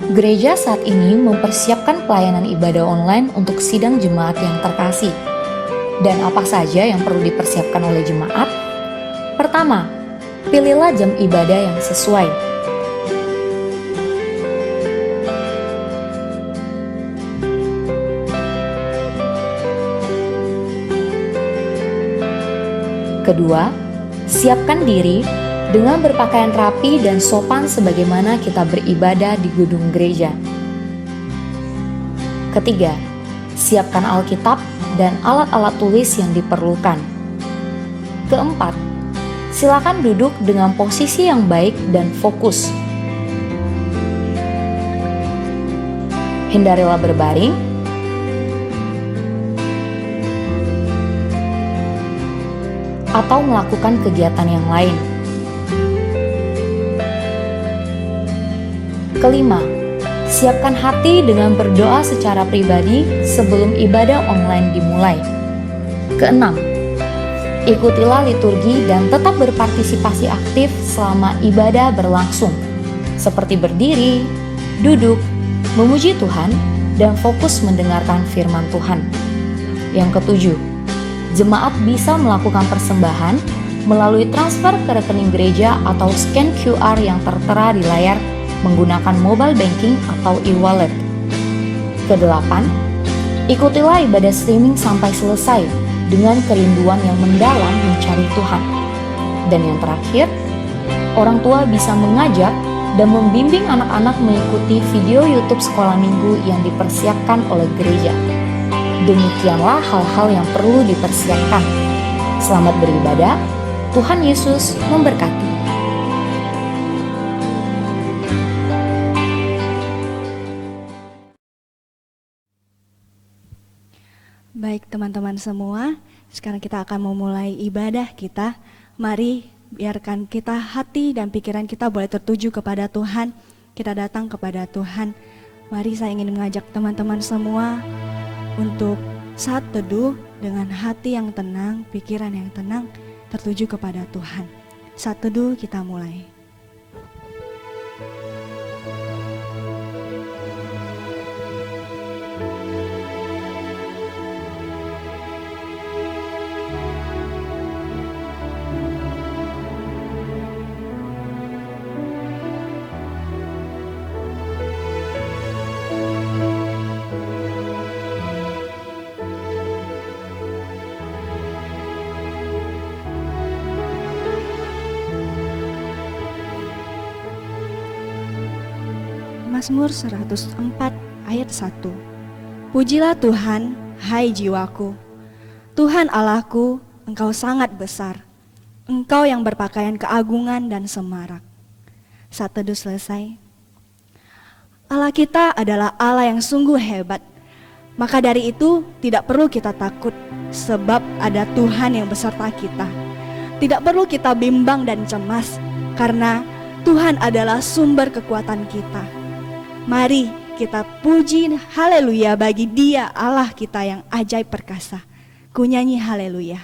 Gereja saat ini mempersiapkan pelayanan ibadah online untuk sidang jemaat yang terkasih. Dan apa saja yang perlu dipersiapkan oleh jemaat? Pertama, pilihlah jam ibadah yang sesuai. Kedua, siapkan diri dengan berpakaian rapi dan sopan sebagaimana kita beribadah di gedung gereja. Ketiga, siapkan Alkitab dan alat-alat tulis yang diperlukan. Keempat, silakan duduk dengan posisi yang baik dan fokus. Hindarilah berbaring atau melakukan kegiatan yang lain. Kelima, siapkan hati dengan berdoa secara pribadi sebelum ibadah online dimulai. Keenam, ikutilah liturgi dan tetap berpartisipasi aktif selama ibadah berlangsung, seperti berdiri, duduk, memuji Tuhan, dan fokus mendengarkan firman Tuhan. Yang ketujuh, jemaat bisa melakukan persembahan melalui transfer ke rekening gereja atau scan QR yang tertera di layar menggunakan mobile banking atau e-wallet. Kedelapan, ikutilah ibadah streaming sampai selesai dengan kerinduan yang mendalam mencari Tuhan. Dan yang terakhir, orang tua bisa mengajak dan membimbing anak-anak mengikuti video YouTube sekolah minggu yang dipersiapkan oleh gereja. Demikianlah hal-hal yang perlu dipersiapkan. Selamat beribadah, Tuhan Yesus memberkati. Baik teman-teman semua, sekarang kita akan memulai ibadah kita. Mari biarkan kita hati dan pikiran kita boleh tertuju kepada Tuhan. Kita datang kepada Tuhan. Mari saya ingin mengajak teman-teman semua untuk saat teduh dengan hati yang tenang, pikiran yang tenang, tertuju kepada Tuhan. Saat teduh kita mulai. Mazmur 104 ayat 1. Pujilah Tuhan, hai jiwaku. Tuhan Allahku, Engkau sangat besar. Engkau yang berpakaian keagungan dan semarak. Saat teduh selesai. Allah kita adalah Allah yang sungguh hebat. Maka dari itu tidak perlu kita takut, sebab ada Tuhan yang beserta kita. Tidak perlu kita bimbang dan cemas, karena Tuhan adalah sumber kekuatan kita. Mari kita puji haleluya bagi Dia Allah kita yang ajaib perkasa. Ku nyanyi haleluya.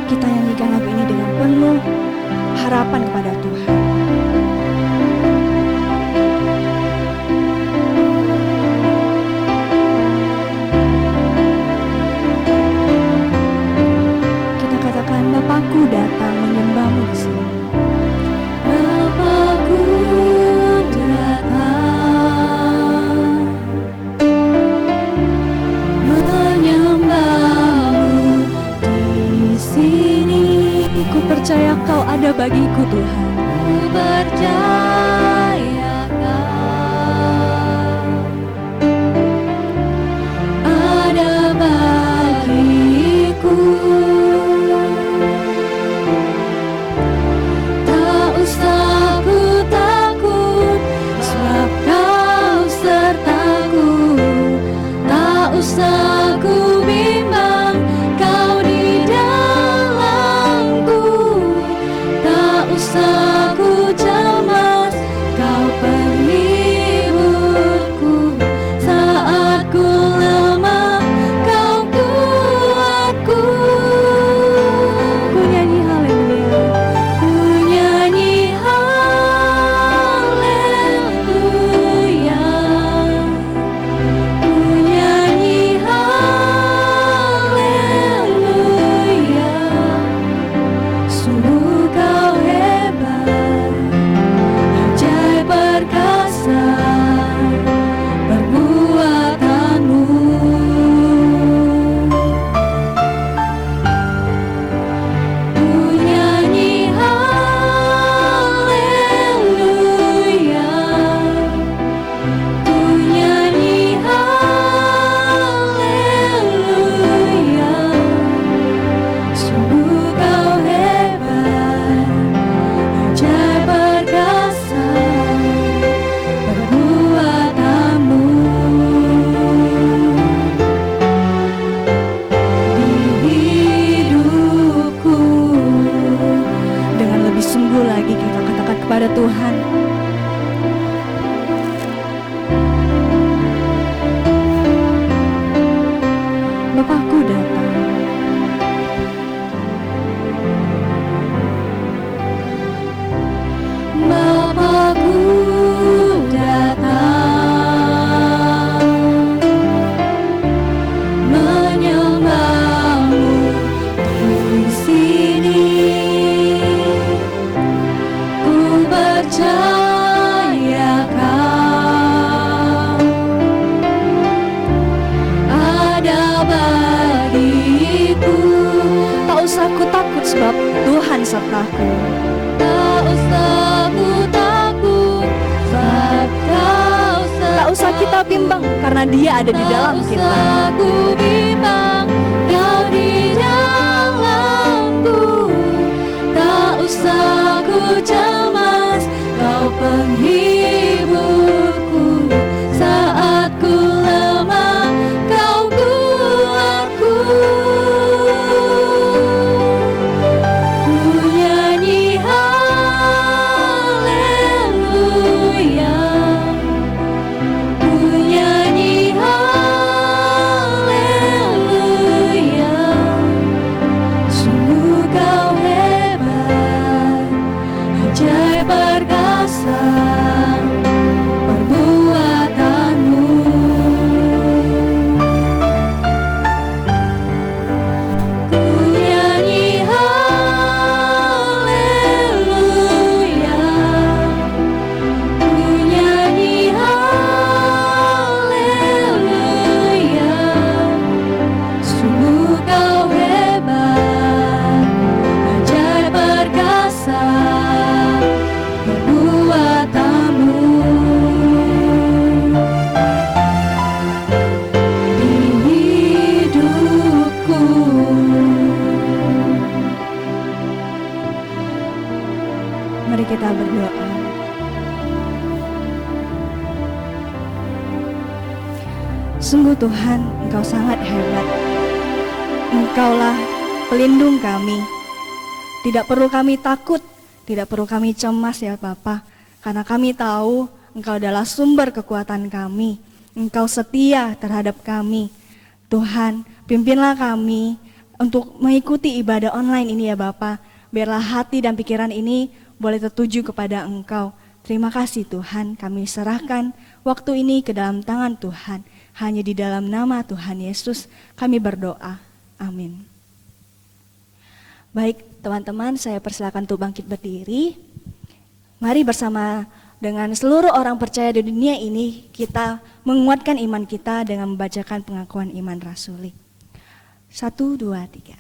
Kita nyanyikan lagu ini dengan penuh harapan kepada Tuhan. Bapakku datang menyembahmu di sini. Bapakku kepada Tuhan. Bapakku datang. Bapakku datang, menyembahmu di sini. Ku percaya Kau ada bagiku. Tak usah ku takut sebab Tuhan sertaku. Tak usah ku takut sebab Kau sertaku. Tak usah kita bimbang karena Dia ada di dalam kita. Tak usah ku bimbang, Kau di dalamku. Tak usah ku cemas, Kau penghiburku. Saat ku lemah, Kau kuatku. Ku nyanyi haleluya, ku nyanyi haleluya. Sungguh Kau hebat, ajaib perkasa perbuatanmu. Ku nyanyi haleluya, ku nyanyi haleluya. Sungguh Kau hebat, ajaib perkasa perbuatanmu. Di hidupku. Mari kita berdoa. Sungguh Tuhan, Engkau sangat hebat. Engkaulah pelindung kami. Tidak perlu kami takut, tidak perlu kami cemas ya Bapa, karena kami tahu Engkau adalah sumber kekuatan kami. Engkau setia terhadap kami. Tuhan, pimpinlah kami untuk mengikuti ibadah online ini ya Bapa. Biarlah hati dan pikiran ini boleh tertuju kepada Engkau. Terima kasih Tuhan, kami serahkan waktu ini ke dalam tangan Tuhan. Hanya di dalam nama Tuhan Yesus kami berdoa. Amin. Baik teman-teman, saya persilakan untuk bangkit berdiri. Mari bersama dengan seluruh orang percaya di dunia ini kita menguatkan iman kita dengan membacakan pengakuan iman rasuli. 1, 2, 3.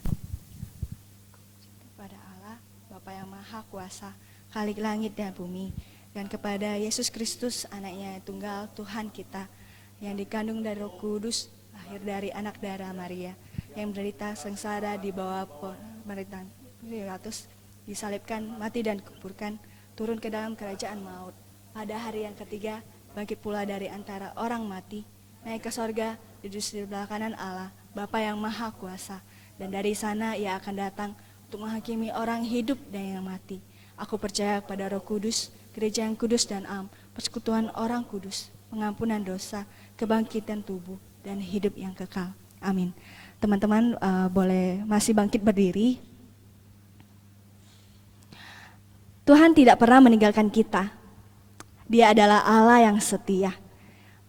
Kepada Allah, Bapa yang Maha Kuasa, Khalik langit dan bumi, dan kepada Yesus Kristus, anaknya yang tunggal Tuhan kita, yang dikandung dari Roh Kudus, lahir dari anak darah Maria, yang menderita sengsara di bawah pemerintahan Pilatus, disalibkan, mati dan dikuburkan, turun ke dalam kerajaan maut. Pada hari yang ketiga, bangkit pula dari antara orang mati, naik ke sorga, duduk di sebelah kanan Allah, Bapa yang Maha Kuasa, dan dari sana Ia akan datang untuk menghakimi orang hidup dan yang mati. Aku percaya kepada Roh Kudus, gereja yang kudus dan am, persekutuan orang kudus, pengampunan dosa, kebangkitan tubuh, dan hidup yang kekal. Amin. Teman-teman boleh masih bangkit berdiri. Tuhan tidak pernah meninggalkan kita. Dia adalah Allah yang setia.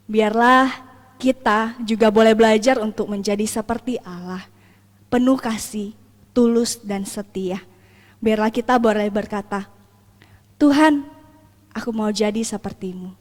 Biarlah kita juga boleh belajar untuk menjadi seperti Allah, penuh kasih, tulus dan setia. Biarlah kita boleh berkata, Tuhan, aku mau jadi seperti-Mu.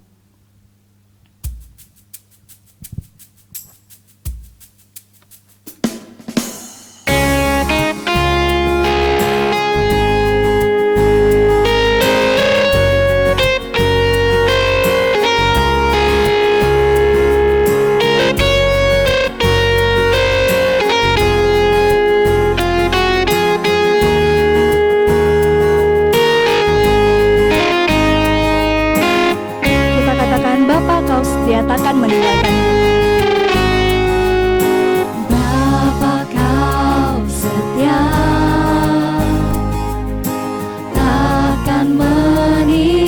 Dia takkan meninggalkan. Bapa Kau setia, takkan meninggalkan.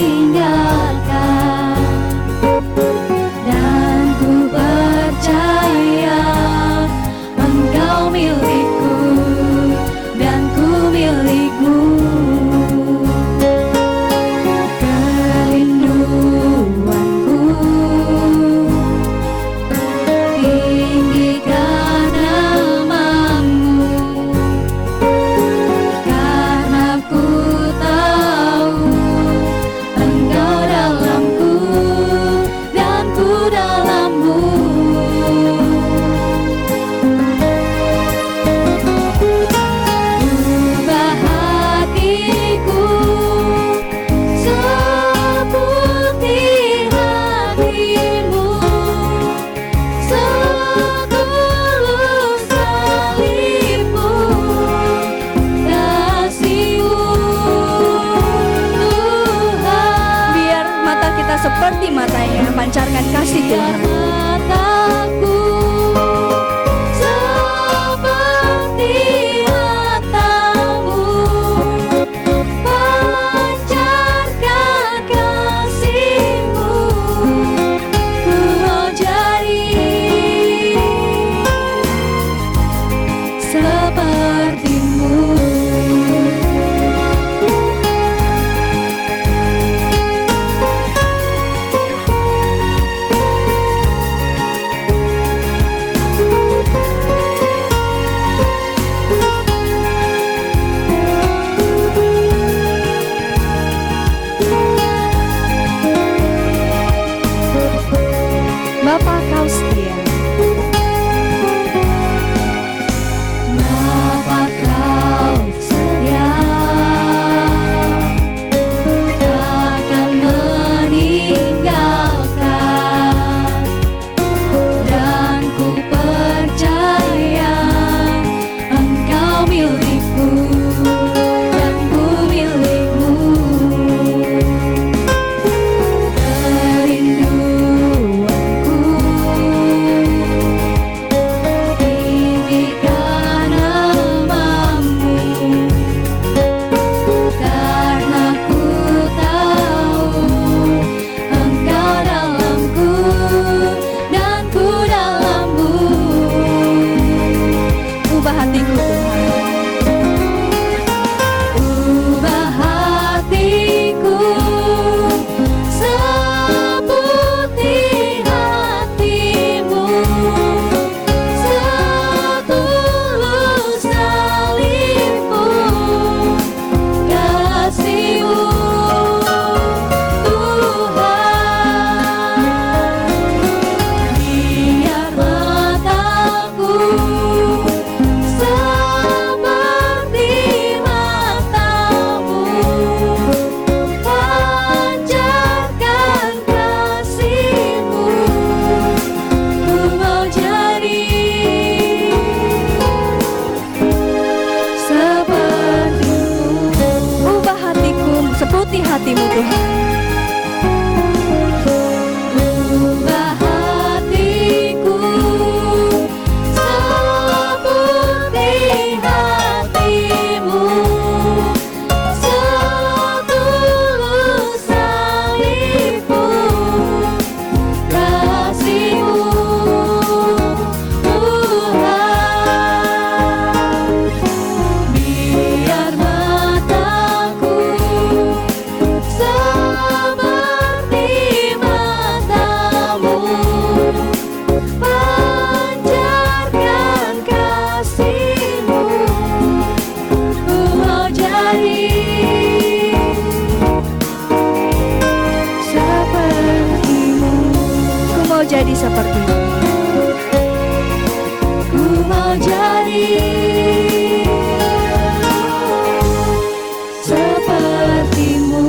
pancarkan kasih Tuhan. Mataku seperti matamu, pancarkan kasih-Mu, ku mau jadi seperti-Mu. Bapa kau setia, Bapa kau setia, takkan meninggalkan, dan ku percaya Engkau milikku dan ku milikmu. Kerinduanku tinggikan namamu, karena ku tahu Engkau dalamku dan ku dalammu. ubah hatiku Tuhan. Ubah hatiku seperti hati-Mu, setulus salib-Mu, kasih-Mu, Tuhan. Biar mataku seperti matamu, pancarkan kasih-Mu, ku mau jadi seperti-Mu. Ubah hatiku seperti hati-Mu Tuhan. Ubah hatiku seperti hati-Mu, setulus salib-Mu, kasih-Mu, Tuhan. Biar mataku seperti matamu, pancarkan kasih-Mu, ku mau jadi seperti-Mu. Ku mau jadi seperti-Mu. Ku mau jadi seperti-Mu.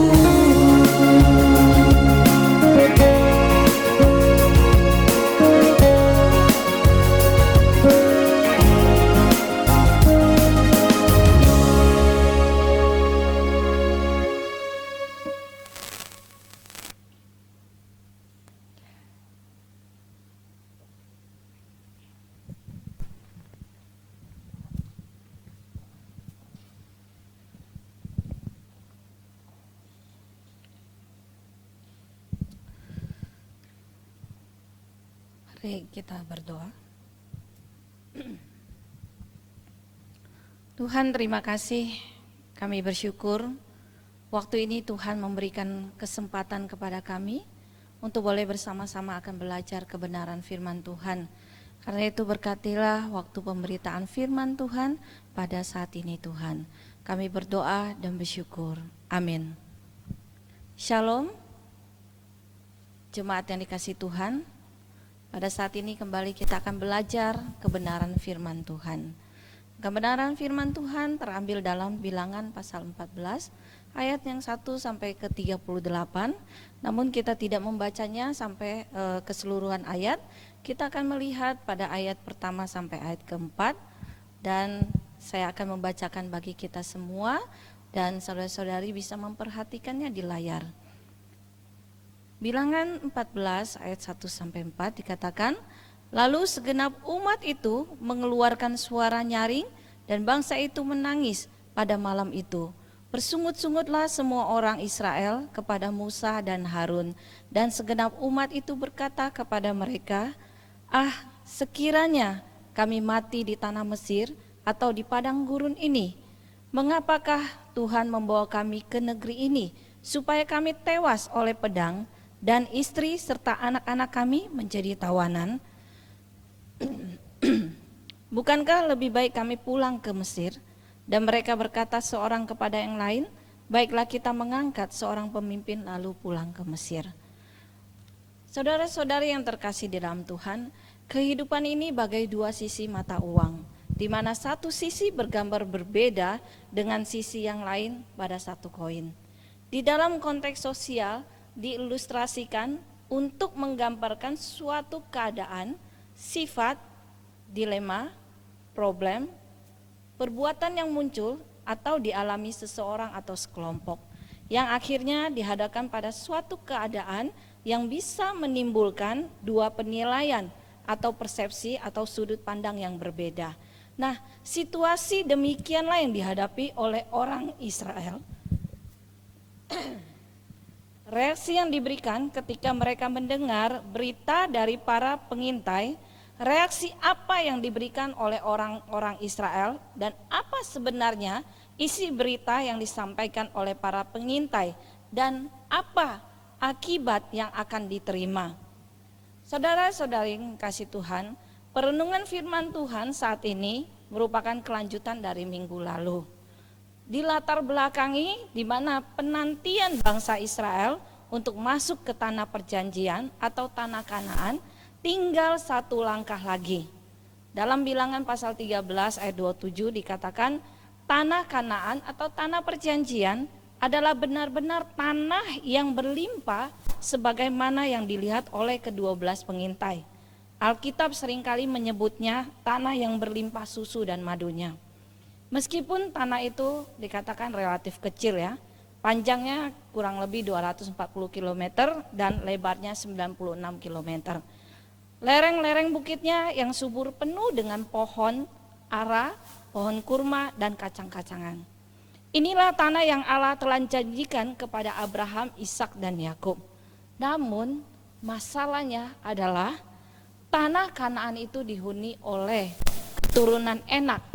Mari kita berdoa. Tuhan, terima kasih, kami bersyukur waktu ini Tuhan memberikan kesempatan kepada kami untuk boleh bersama-sama akan belajar kebenaran firman Tuhan. Karena itu berkatilah waktu pemberitaan firman Tuhan pada saat ini Tuhan. Kami berdoa dan bersyukur. Amin. Shalom, jemaat yang dikasihi Tuhan. Pada saat ini kembali kita akan belajar kebenaran firman Tuhan. Kebenaran firman Tuhan terambil dalam Bilangan pasal 14 ayat yang 1 sampai ke 38. Namun kita tidak membacanya sampai keseluruhan ayat. Kita akan melihat pada ayat pertama sampai ayat keempat, dan saya akan membacakan bagi kita semua dan saudara-saudari bisa memperhatikannya di layar. Bilangan 14 ayat 1 sampai 4 dikatakan, lalu segenap umat itu mengeluarkan suara nyaring dan bangsa itu menangis pada malam itu. Bersungut-sungutlah semua orang Israel kepada Musa dan Harun, dan segenap umat itu berkata kepada mereka, ah, sekiranya kami mati di tanah Mesir atau di padang gurun ini, mengapakah Tuhan membawa kami ke negeri ini, supaya kami tewas oleh pedang, dan istri serta anak-anak kami menjadi tawanan? Bukankah lebih baik kami pulang ke Mesir? Dan mereka berkata seorang kepada yang lain, baiklah kita mengangkat seorang pemimpin lalu pulang ke Mesir. Saudara-saudari yang terkasih di dalam Tuhan, kehidupan ini bagai dua sisi mata uang, di mana satu sisi bergambar berbeda dengan sisi yang lain pada satu koin. Di dalam konteks sosial diilustrasikan untuk menggambarkan suatu keadaan, sifat, dilema, problem, perbuatan yang muncul atau dialami seseorang atau sekelompok, yang akhirnya dihadapkan pada suatu keadaan yang bisa menimbulkan dua penilaian atau persepsi atau sudut pandang yang berbeda. Nah, situasi demikianlah yang dihadapi oleh orang Israel. Reaksi yang diberikan ketika mereka mendengar berita dari para pengintai, reaksi apa yang diberikan oleh orang-orang Israel dan apa sebenarnya isi berita yang disampaikan oleh para pengintai dan apa akibat yang akan diterima. Saudara-saudari yang kasih Tuhan, perenungan firman Tuhan saat ini merupakan kelanjutan dari minggu lalu. Dilatar belakangi di mana penantian bangsa Israel untuk masuk ke tanah perjanjian atau tanah Kanaan tinggal satu langkah lagi. Dalam Bilangan pasal 13 ayat 27 dikatakan, tanah Kanaan atau tanah perjanjian adalah benar-benar tanah yang berlimpah sebagaimana yang dilihat oleh ke-12 pengintai. Alkitab seringkali menyebutnya tanah yang berlimpah susu dan madunya. Meskipun tanah itu dikatakan relatif kecil ya, panjangnya kurang lebih 240 km dan lebarnya 96 km. Lereng-lereng bukitnya yang subur penuh dengan pohon ara, pohon kurma dan kacang-kacangan. Inilah tanah yang Allah telah janjikan kepada Abraham, Ishak dan Yakub. Namun masalahnya adalah tanah Kanaan itu dihuni oleh keturunan Enak.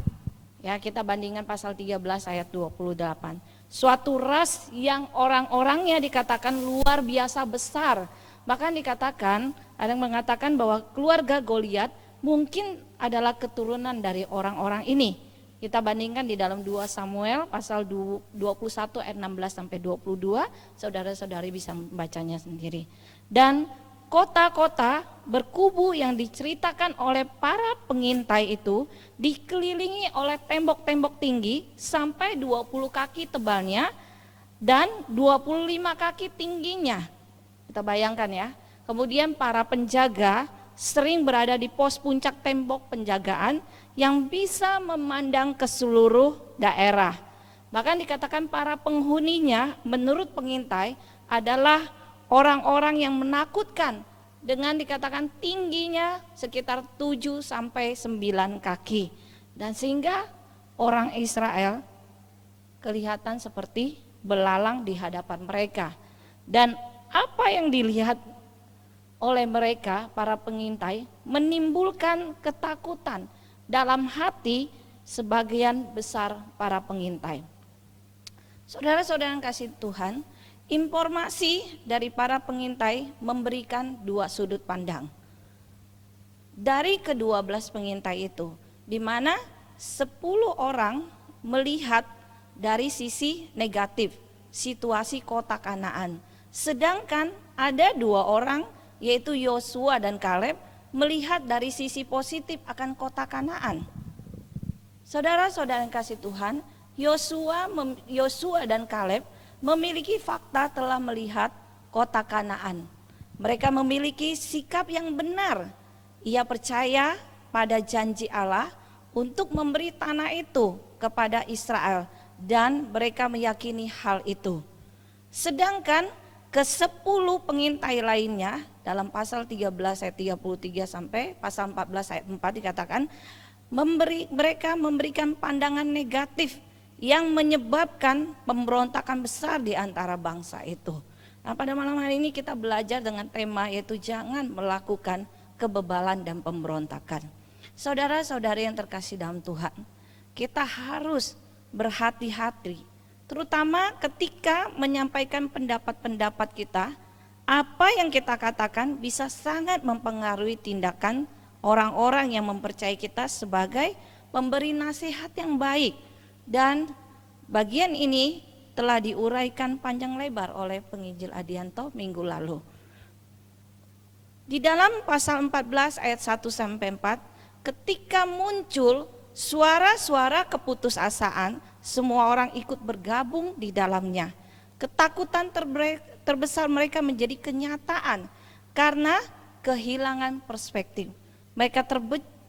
Ya, kita bandingkan pasal 13 ayat 28. Suatu ras yang orang-orangnya dikatakan luar biasa besar. Bahkan dikatakan, ada yang mengatakan bahwa keluarga Goliat mungkin adalah keturunan dari orang-orang ini. Kita bandingkan di dalam 2 Samuel pasal 21 ayat 16 sampai 22, saudara-saudari bisa membacanya sendiri. Dan kota-kota berkubu yang diceritakan oleh para pengintai itu dikelilingi oleh tembok-tembok tinggi sampai 20 kaki tebalnya dan 25 kaki tingginya. Kita bayangkan ya. Kemudian para penjaga sering berada di pos puncak tembok penjagaan yang bisa memandang ke seluruh daerah. Bahkan dikatakan para penghuninya menurut pengintai adalah orang-orang yang menakutkan dengan dikatakan tingginya sekitar 7 sampai 9 kaki. Dan sehingga orang Israel kelihatan seperti belalang di hadapan mereka. Dan apa yang dilihat oleh mereka para pengintai menimbulkan ketakutan dalam hati sebagian besar para pengintai. Saudara-saudara yang kasih Tuhan, informasi dari para pengintai memberikan dua sudut pandang. Dari ke-12 pengintai itu, di mana 10 orang melihat dari sisi negatif situasi kota Kanaan. Sedangkan ada 2 orang yaitu Yosua dan Kaleb melihat dari sisi positif akan kota Kanaan. Saudara-saudara yang kasih Tuhan, Yosua dan Kaleb memiliki fakta telah melihat kota Kanaan. Mereka memiliki sikap yang benar. Ia percaya pada janji Allah untuk memberi tanah itu kepada Israel dan mereka meyakini hal itu. Sedangkan ke-10 pengintai lainnya dalam pasal 13 ayat 33 sampai pasal 14 ayat 4 dikatakan mereka memberikan pandangan negatif yang menyebabkan pemberontakan besar di antara bangsa itu. Nah, pada malam hari ini kita belajar dengan tema yaitu jangan melakukan kebebalan dan pemberontakan. Saudara-saudari yang terkasih dalam Tuhan, kita harus berhati-hati, terutama ketika menyampaikan pendapat-pendapat kita. Apa yang kita katakan bisa sangat mempengaruhi tindakan orang-orang yang mempercayai kita sebagai pemberi nasihat yang baik. Dan bagian ini telah diuraikan panjang lebar oleh penginjil Adianto minggu lalu. Di dalam pasal 14 ayat 1 sampai 4, ketika muncul suara-suara keputusasaan, semua orang ikut bergabung di dalamnya. Ketakutan terbesar mereka menjadi kenyataan karena kehilangan perspektif. Mereka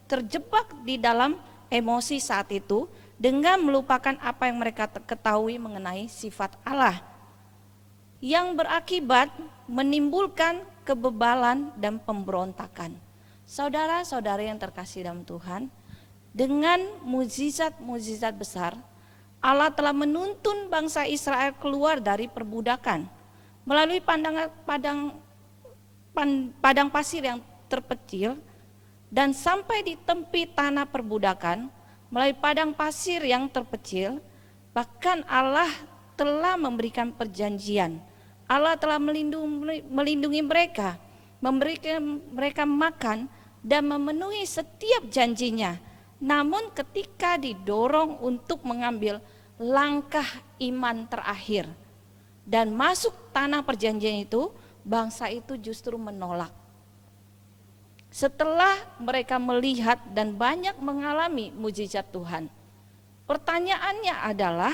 terjebak di dalam emosi saat itu dengan melupakan apa yang mereka ketahui mengenai sifat Allah, yang berakibat menimbulkan kebebalan dan pemberontakan. Saudara-saudari yang terkasih dalam Tuhan, dengan mukjizat-mukjizat besar, Allah telah menuntun bangsa Israel keluar dari perbudakan melalui padang pasir yang terpencil dan sampai di tepi tanah perbudakan melalui padang pasir yang terpencil. Bahkan Allah telah memberikan perjanjian. Allah telah melindungi mereka, memberikan mereka makan dan memenuhi setiap janjinya. Namun ketika didorong untuk mengambil langkah iman terakhir dan masuk tanah perjanjian itu, bangsa itu justru menolak. Setelah mereka melihat dan banyak mengalami mukjizat Tuhan, pertanyaannya adalah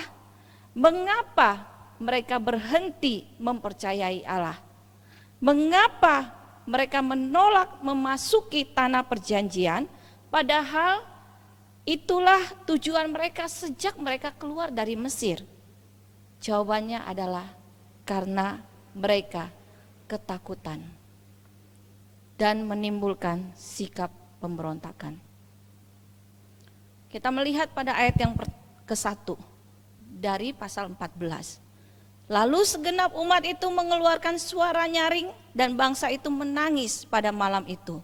mengapa mereka berhenti mempercayai Allah? Mengapa mereka menolak memasuki tanah perjanjian, padahal itulah tujuan mereka sejak mereka keluar dari Mesir? Jawabannya adalah karena mereka ketakutan dan menimbulkan sikap pemberontakan. Kita melihat pada ayat yang ke-1 dari pasal 14. Lalu segenap umat itu mengeluarkan suara nyaring dan bangsa itu menangis pada malam itu.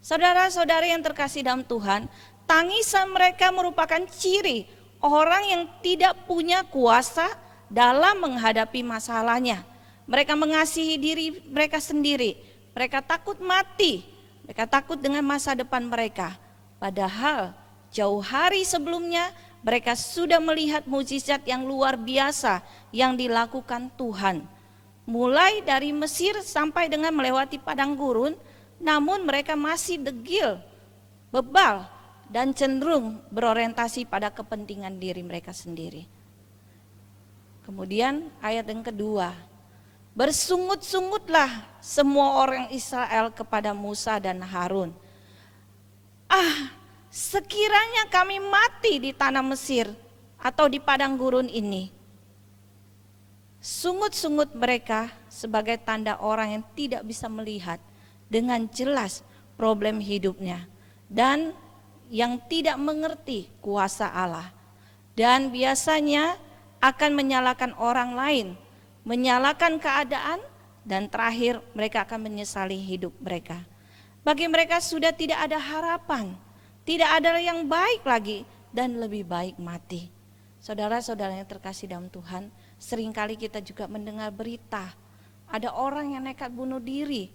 Saudara-saudari yang terkasih dalam Tuhan, tangisan mereka merupakan ciri orang yang tidak punya kuasa dalam menghadapi masalahnya. Mereka mengasihi diri mereka sendiri. Mereka takut mati. Mereka takut dengan masa depan mereka. Padahal jauh hari sebelumnya mereka sudah melihat mukjizat yang luar biasa yang dilakukan Tuhan. Mulai dari Mesir sampai dengan melewati padang gurun, namun mereka masih degil, bebal, dan cenderung berorientasi pada kepentingan diri mereka sendiri. Kemudian ayat yang kedua, bersungut-sungutlah semua orang Israel kepada Musa dan Harun. Sekiranya kami mati di tanah Mesir atau di padang gurun ini. Sungut-sungut mereka sebagai tanda orang yang tidak bisa melihat dengan jelas problem hidupnya dan yang tidak mengerti kuasa Allah, dan biasanya akan menyalahkan orang lain, menyalahkan keadaan, dan terakhir mereka akan menyesali hidup mereka. Bagi mereka sudah tidak ada harapan, tidak ada yang baik lagi, dan lebih baik mati. Saudara-saudara yang terkasih dalam Tuhan, seringkali kita juga mendengar berita ada orang yang nekat bunuh diri,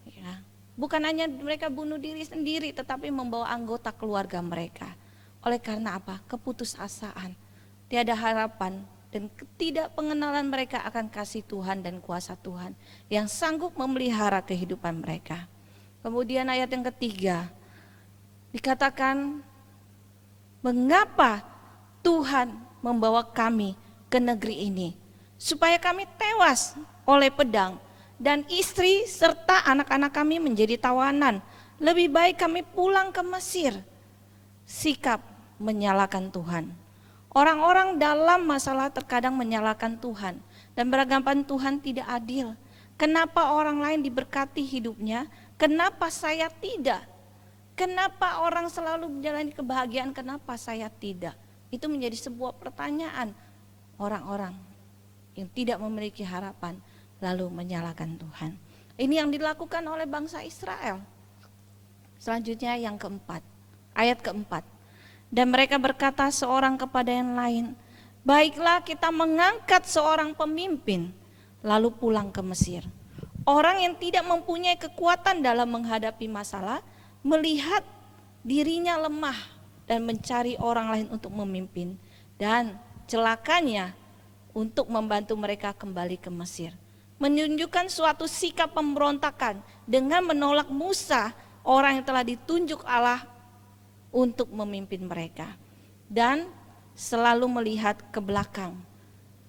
ya. Bukan hanya mereka bunuh diri sendiri, tetapi membawa anggota keluarga mereka. Oleh karena apa? Keputusasaan, tiada harapan, dan ketidakpengenalan mereka akan kasih Tuhan dan kuasa Tuhan yang sanggup memelihara kehidupan mereka. Kemudian ayat yang ketiga, dikatakan, mengapa Tuhan membawa kami ke negeri ini? Supaya kami tewas oleh pedang, dan istri serta anak-anak kami menjadi tawanan. Lebih baik kami pulang ke Mesir. Sikap menyalahkan Tuhan. Orang-orang dalam masalah terkadang menyalahkan Tuhan dan beranggapan Tuhan tidak adil. Kenapa orang lain diberkati hidupnya, kenapa saya tidak? Kenapa orang selalu menjalani kebahagiaan, kenapa saya tidak? Itu menjadi sebuah pertanyaan orang-orang yang tidak memiliki harapan lalu menyalahkan Tuhan. Ini yang dilakukan oleh bangsa Israel. Selanjutnya yang keempat, ayat keempat. Dan mereka berkata seorang kepada yang lain, baiklah kita mengangkat seorang pemimpin lalu pulang ke Mesir. Orang yang tidak mempunyai kekuatan dalam menghadapi masalah, melihat dirinya lemah dan mencari orang lain untuk memimpin, dan celakanya untuk membantu mereka kembali ke Mesir. Menunjukkan suatu sikap pemberontakan dengan menolak Musa, orang yang telah ditunjuk Allah untuk memimpin mereka, dan selalu melihat ke belakang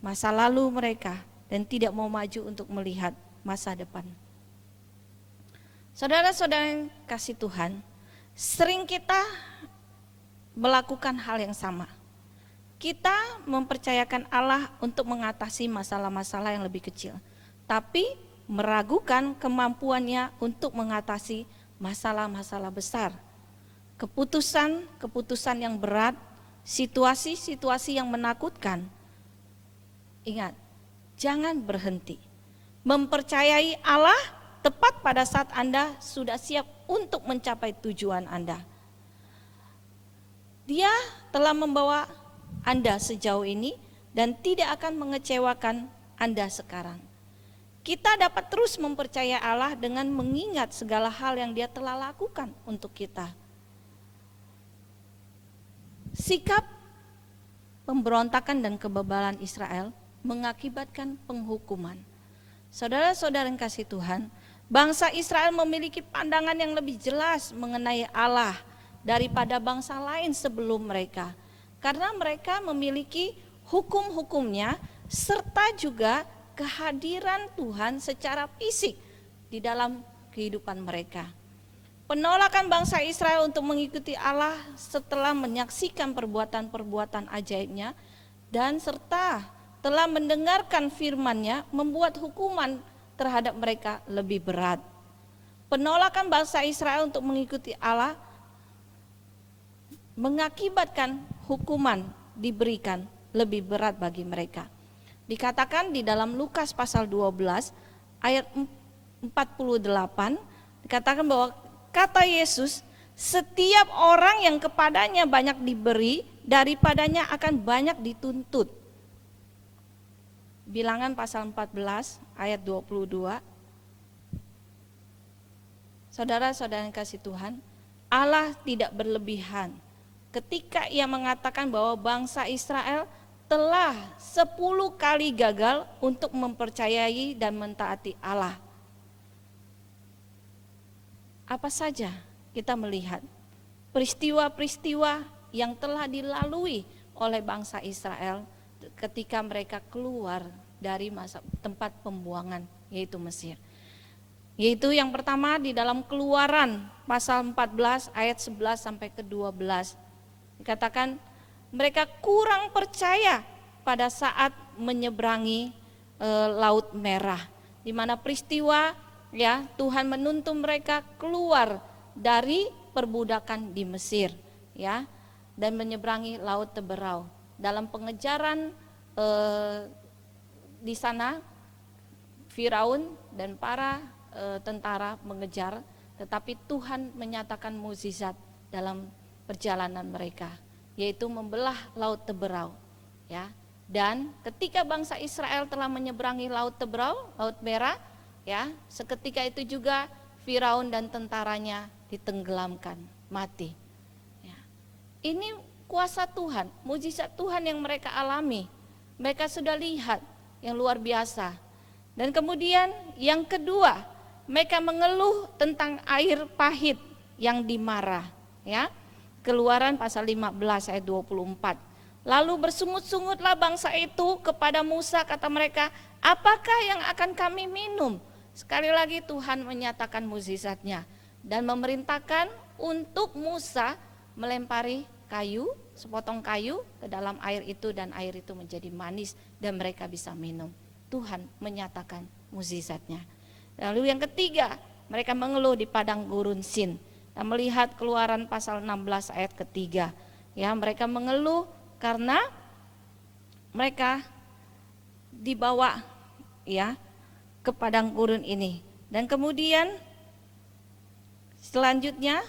masa lalu mereka dan tidak mau maju untuk melihat masa depan. Saudara-saudara yang kasih Tuhan, sering kita melakukan hal yang sama. Kita mempercayakan Allah untuk mengatasi masalah-masalah yang lebih kecil, tapi meragukan kemampuannya untuk mengatasi masalah-masalah besar. Keputusan-keputusan yang berat, situasi-situasi yang menakutkan. Ingat, jangan berhenti. Mempercayai Allah tepat pada saat Anda sudah siap untuk mencapai tujuan Anda. Dia telah membawa Anda sejauh ini dan tidak akan mengecewakan Anda sekarang. Kita dapat terus mempercayai Allah dengan mengingat segala hal yang Dia telah lakukan untuk kita. Sikap pemberontakan dan kebebalan Israel mengakibatkan penghukuman. Saudara-saudara yang kasih Tuhan, bangsa Israel memiliki pandangan yang lebih jelas mengenai Allah daripada bangsa lain sebelum mereka, karena mereka memiliki hukum-hukumnya serta juga kehadiran Tuhan secara fisik di dalam kehidupan mereka. Penolakan bangsa Israel untuk mengikuti Allah setelah menyaksikan perbuatan-perbuatan ajaibnya dan serta telah mendengarkan firman-Nya membuat hukuman terhadap mereka lebih berat. Penolakan bangsa Israel untuk mengikuti Allah mengakibatkan hukuman diberikan lebih berat bagi mereka. Dikatakan di dalam Lukas pasal 12 ayat 48, dikatakan bahwa kata Yesus, setiap orang yang kepadanya banyak diberi, daripadanya akan banyak dituntut. Bilangan pasal 14 ayat 22. Saudara-saudara yang kasih Tuhan, Allah tidak berlebihan ketika Ia mengatakan bahwa bangsa Israel telah 10 kali gagal untuk mempercayai dan mentaati Allah. Apa saja kita melihat peristiwa-peristiwa yang telah dilalui oleh bangsa Israel ketika mereka keluar dari tempat pembuangan, yaitu Mesir. Yaitu yang pertama di dalam Keluaran pasal 14 ayat 11 sampai ke 12. Dikatakan mereka kurang percaya pada saat menyeberangi Laut Merah, di mana peristiwa ya Tuhan menuntun mereka keluar dari perbudakan di Mesir, ya, dan menyeberangi Laut Teberau. Dalam pengejaran di sana Firaun dan para tentara mengejar, tetapi Tuhan menyatakan mukjizat dalam perjalanan mereka, yaitu membelah Laut Teberau, ya. Dan ketika bangsa Israel telah menyeberangi Laut Teberau, Laut Merah, ya, seketika itu juga Firaun dan tentaranya ditenggelamkan, mati. Ya. Ini kuasa Tuhan, mukjizat Tuhan yang mereka alami. Mereka sudah lihat yang luar biasa. Dan kemudian yang kedua, mereka mengeluh tentang air pahit yang dimarah, ya. Keluaran pasal 15 ayat 24. Lalu bersungut-sungutlah bangsa itu kepada Musa, kata mereka, apakah yang akan kami minum? Sekali lagi Tuhan menyatakan mukjizatnya dan memerintahkan untuk Musa melempari kayu, sepotong kayu ke dalam air itu, dan air itu menjadi manis dan mereka bisa minum. Tuhan menyatakan mukjizatnya. Lalu yang ketiga, mereka mengeluh di padang gurun Sin. Dan melihat Keluaran pasal 16 ayat ketiga, ya, mereka mengeluh karena mereka dibawa, ya, ke padang gurun ini. Dan kemudian selanjutnya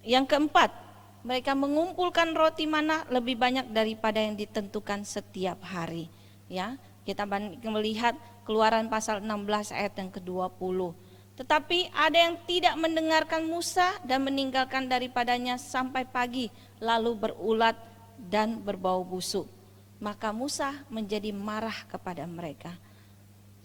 yang keempat, mereka mengumpulkan roti mana lebih banyak daripada yang ditentukan setiap hari. Ya, kita melihat Keluaran pasal 16 ayat yang ke-20. Tetapi ada yang tidak mendengarkan Musa dan meninggalkan daripadanya sampai pagi, lalu berulat dan berbau busuk. Maka Musa menjadi marah kepada mereka.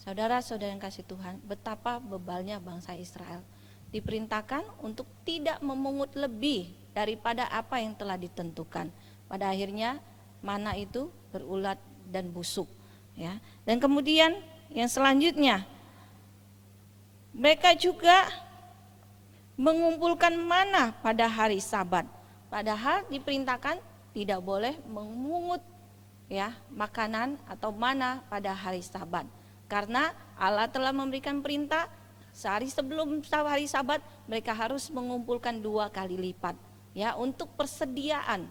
Saudara-saudara yang kasih Tuhan, betapa bebalnya bangsa Israel. Diperintahkan untuk tidak memungut lebih daripada apa yang telah ditentukan. Pada akhirnya mana itu berulat dan busuk, ya. Dan kemudian yang selanjutnya, mereka juga mengumpulkan mana pada hari Sabat. Padahal diperintahkan tidak boleh memungut, ya, makanan atau mana pada hari Sabat. Karena Allah telah memberikan perintah sehari sebelum hari Sabat mereka harus mengumpulkan 2 kali lipat, ya, untuk persediaan,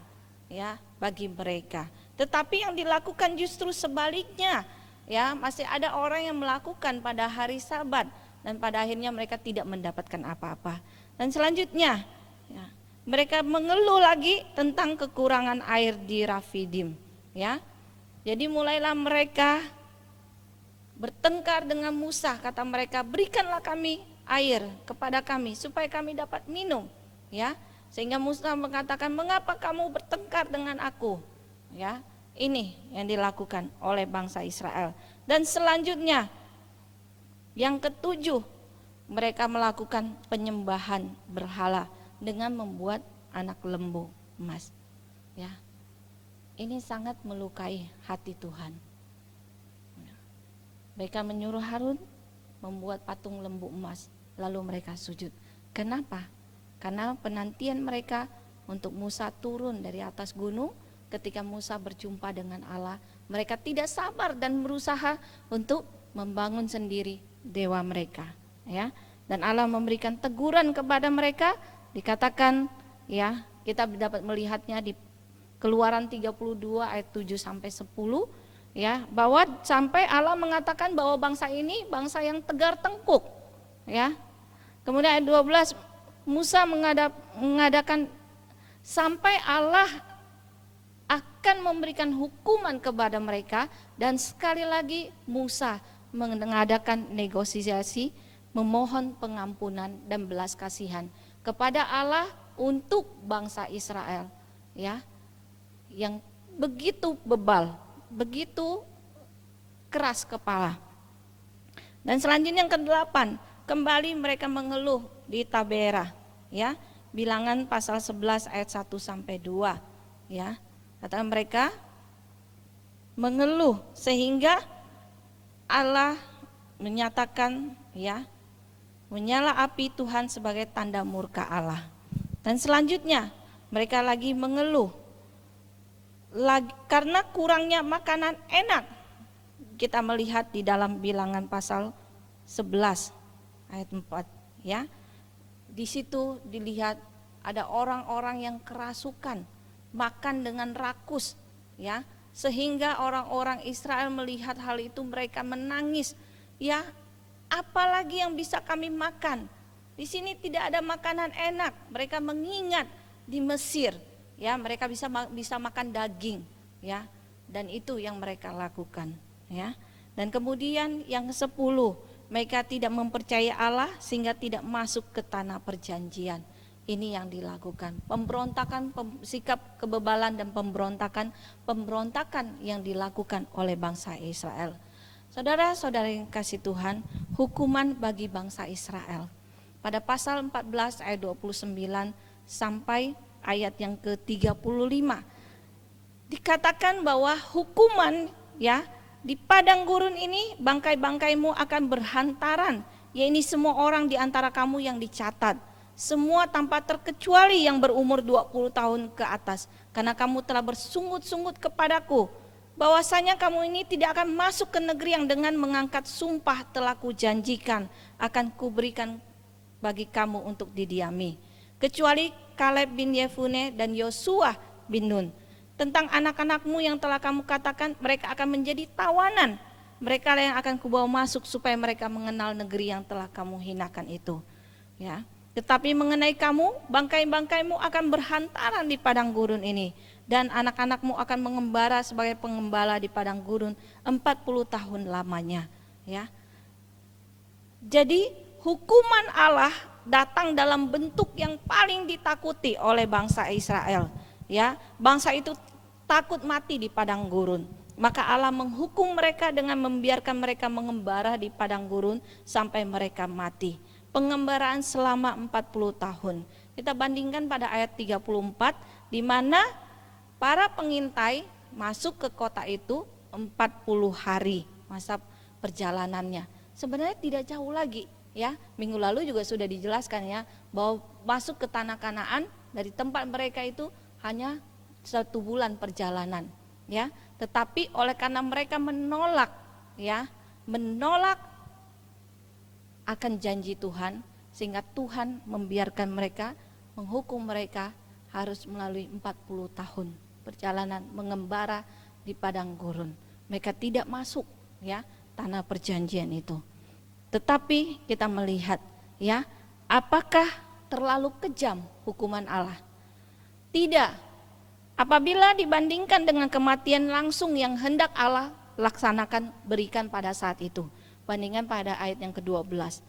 ya, bagi mereka. Tetapi yang dilakukan justru sebaliknya, ya, masih ada orang yang melakukan pada hari Sabat dan pada akhirnya mereka tidak mendapatkan apa-apa. Dan selanjutnya, ya, mereka mengeluh lagi tentang kekurangan air di Rafidim, ya. Jadi mulailah mereka bertengkar dengan Musa, kata mereka, berikanlah kami air kepada kami supaya kami dapat minum, ya. Sehingga Musa mengatakan, mengapa kamu bertengkar dengan aku, ya. Ini yang dilakukan oleh bangsa Israel. Dan selanjutnya yang ketujuh, mereka melakukan penyembahan berhala dengan membuat anak lembu emas, ya. Ini sangat melukai hati Tuhan. Mereka menyuruh Harun membuat patung lembu emas, lalu mereka sujud. Kenapa? Karena penantian mereka untuk Musa turun dari atas gunung. Ketika Musa berjumpa dengan Allah, mereka tidak sabar dan berusaha untuk membangun sendiri dewa mereka, ya. Dan Allah memberikan teguran kepada mereka, dikatakan, ya, kita dapat melihatnya di Keluaran 32 ayat 7 sampai 10, ya, bahwa sampai Allah mengatakan bahwa bangsa ini bangsa yang tegar tengkuk, ya. Kemudian ayat 12, Musa mengadakan sampai Allah akan memberikan hukuman kepada mereka, dan sekali lagi Musa mengadakan negosiasi, memohon pengampunan dan belas kasihan kepada Allah untuk bangsa Israel, ya, yang begitu bebal, begitu keras kepala. Dan selanjutnya yang ke-8, kembali mereka mengeluh di Tabera, ya. Bilangan pasal 11 ayat 1 sampai 2, ya. Kata mereka mengeluh sehingga Allah menyatakan, ya, menyala api Tuhan sebagai tanda murka Allah. Dan selanjutnya mereka lagi mengeluh karena kurangnya makanan enak. Kita melihat di dalam Bilangan pasal 11 ayat 4, ya. Di situ dilihat ada orang-orang yang kerasukan, makan dengan rakus, ya, sehingga orang-orang Israel melihat hal itu mereka menangis, ya, apalagi yang bisa kami makan? Di sini tidak ada makanan enak. Mereka mengingat di Mesir, ya, mereka bisa makan daging, ya, dan itu yang mereka lakukan, ya. Dan kemudian yang ke-10, mereka tidak mempercayai Allah sehingga tidak masuk ke tanah perjanjian. Ini yang dilakukan, pemberontakan, sikap kebebalan dan pemberontakan yang dilakukan oleh bangsa Israel. Saudara-saudara yang kasih Tuhan, hukuman bagi bangsa Israel. Pada pasal 14 ayat 29 sampai ayat yang ke-35 dikatakan bahwa hukuman, ya, di padang gurun ini bangkai-bangkaimu akan berhantaran, yaitu semua orang di antara kamu yang dicatat, semua tanpa terkecuali yang berumur 20 tahun ke atas, karena kamu telah bersungut-sungut kepadaku, bahwasanya kamu ini tidak akan masuk ke negeri yang dengan mengangkat sumpah telah kujanjikan akan kuberikan bagi kamu untuk didiami, kecuali Kaleb bin Yefune dan Yosua bin Nun. Tentang anak-anakmu yang telah kamu katakan mereka akan menjadi tawanan, mereka yang akan kubawa masuk supaya mereka mengenal negeri yang telah kamu hinakan itu. Ya. Tetapi mengenai kamu, bangkai-bangkaimu akan berhantaran di padang gurun ini, dan anak-anakmu akan mengembara sebagai pengembala di padang gurun 40 tahun lamanya. Ya. Jadi hukuman Allah datang dalam bentuk yang paling ditakuti oleh bangsa Israel. Ya, bangsa itu takut mati di padang gurun. Maka Allah menghukum mereka dengan membiarkan mereka mengembara di padang gurun sampai mereka mati. Pengembaraan selama 40 tahun. Kita bandingkan pada ayat 34 di mana para pengintai masuk ke kota itu 40 hari masa perjalanannya. Sebenarnya tidak jauh lagi. Ya, minggu lalu juga sudah dijelaskan ya bahwa masuk ke tanah Kanaan dari tempat mereka itu hanya 1 bulan perjalanan, ya. Tetapi oleh karena mereka menolak, ya, menolak akan janji Tuhan, sehingga Tuhan membiarkan mereka, menghukum mereka harus melalui 40 tahun perjalanan mengembara di padang gurun. Mereka tidak masuk, ya, tanah perjanjian itu. Tetapi kita melihat, ya, apakah terlalu kejam hukuman Allah? Tidak. Apabila dibandingkan dengan kematian langsung yang hendak Allah laksanakan berikan pada saat itu. Bandingkan pada ayat yang ke-12.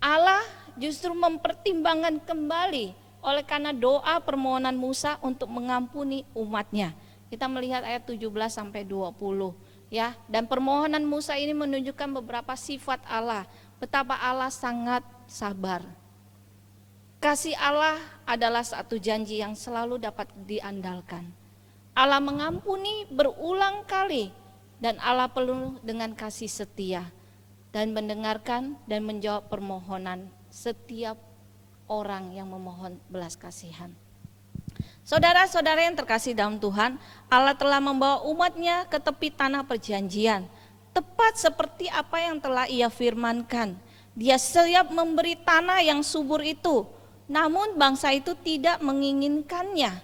Allah justru mempertimbangkan kembali oleh karena doa permohonan Musa untuk mengampuni umatnya. Kita melihat ayat 17 sampai 20. Ya, dan permohonan Musa ini menunjukkan beberapa sifat Allah, betapa Allah sangat sabar. Kasih Allah adalah satu janji yang selalu dapat diandalkan. Allah mengampuni berulang kali dan Allah penuh dengan kasih setia dan mendengarkan dan menjawab permohonan setiap orang yang memohon belas kasihan. Saudara-saudara yang terkasih dalam Tuhan, Allah telah membawa umatnya ke tepi tanah perjanjian, tepat seperti apa yang telah Ia firmankan. Dia siap memberi tanah yang subur itu, namun bangsa itu tidak menginginkannya.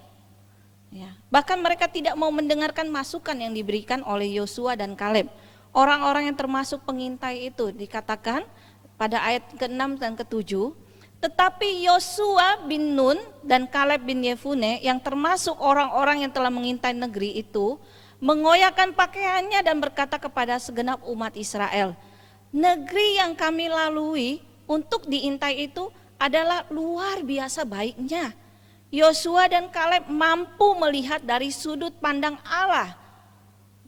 Ya, bahkan mereka tidak mau mendengarkan masukan yang diberikan oleh Yosua dan Kaleb. Orang-orang yang termasuk pengintai itu dikatakan pada ayat ke-6 dan ke-7, tetapi Yosua bin Nun dan Kaleb bin Yefune yang termasuk orang-orang yang telah mengintai negeri itu mengoyakkan pakaiannya dan berkata kepada segenap umat Israel, negeri yang kami lalui untuk diintai itu adalah luar biasa baiknya. Yosua dan Kaleb mampu melihat dari sudut pandang Allah,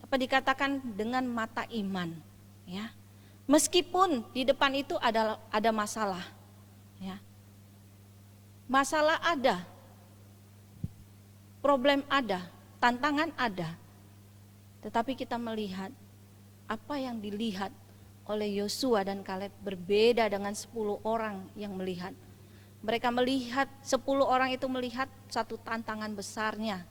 apa dikatakan dengan mata iman, ya. Meskipun di depan itu ada masalah, ya. Masalah ada, problem ada, tantangan ada. Tetapi kita melihat apa yang dilihat oleh Yosua dan Kaleb berbeda dengan 10 orang yang melihat. Mereka melihat, 10 orang itu melihat satu tantangan besarnya,